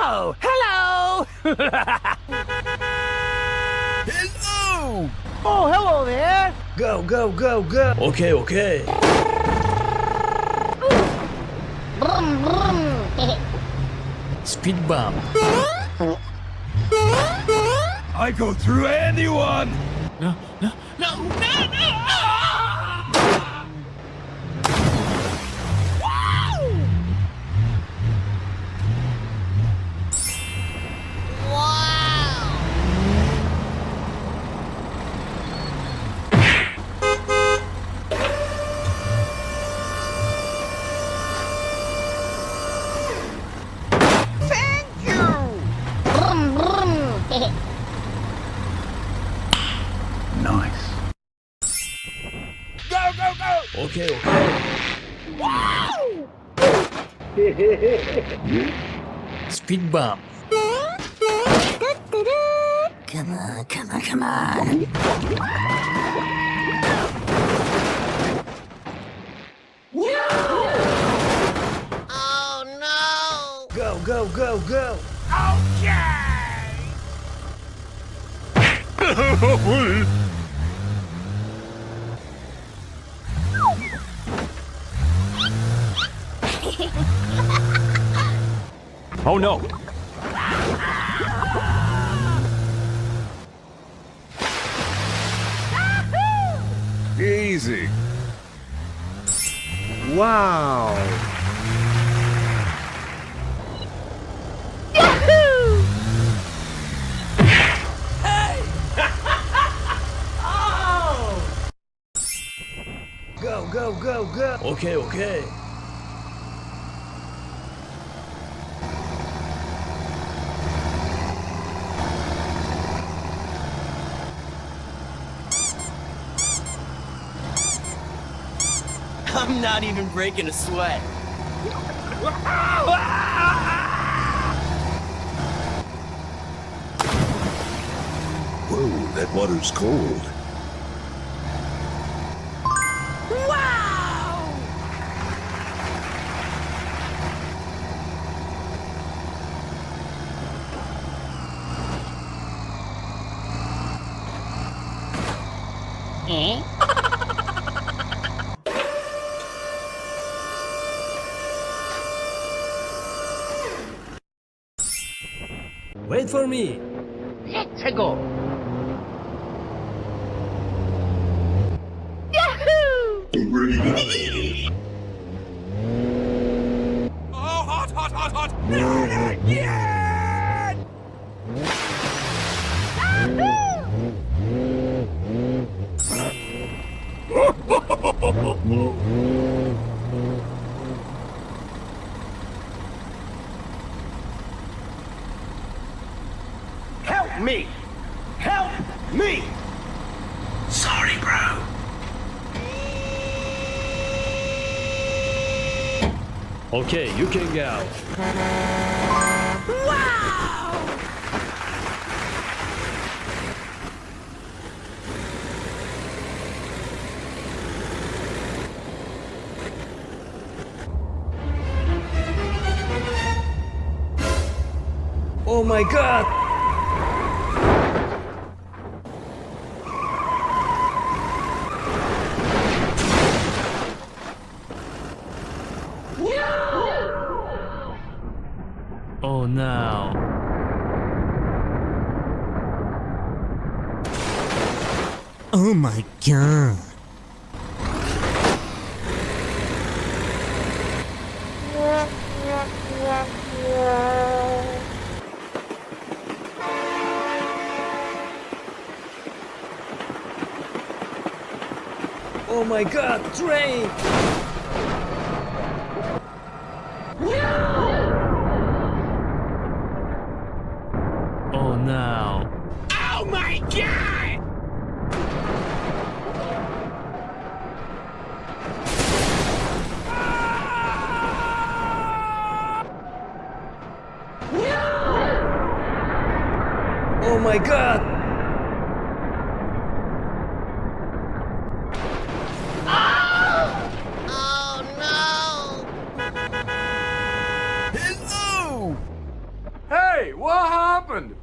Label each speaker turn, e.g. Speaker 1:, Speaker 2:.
Speaker 1: Oh, hello!
Speaker 2: Hello!
Speaker 1: Oh, hello there!
Speaker 2: Go, go, go, go! Okay, okay.
Speaker 3: Brum, brum.
Speaker 2: Speed bump. I go through anyone!
Speaker 4: No, no, no, no, no!
Speaker 3: Brum, brum.
Speaker 2: Nice.
Speaker 1: Go, go, go!
Speaker 2: Okay, okay. Speed bump.
Speaker 3: Come on, come on, come on.
Speaker 2: Go, go, go, go!
Speaker 4: Oh no!
Speaker 2: Easy.
Speaker 1: Wow!
Speaker 2: Go, go, go, go! Okay, okay.
Speaker 1: I'm not even breaking a sweat.
Speaker 5: Whoa, that water's cold.
Speaker 3: Eh?
Speaker 2: Wait for me.
Speaker 3: Let's go.
Speaker 4: Oh, hot, hot, hot, hot! Yeah!
Speaker 1: Help me! Help me!
Speaker 5: Sorry, bro.
Speaker 2: Okay, you can go. Oh my god! Oh no.
Speaker 1: Oh my god!
Speaker 2: Oh my god, train! Oh no.
Speaker 4: Oh my god!
Speaker 2: Oh my god!
Speaker 3: Oh no!
Speaker 2: Hello!
Speaker 6: What happened?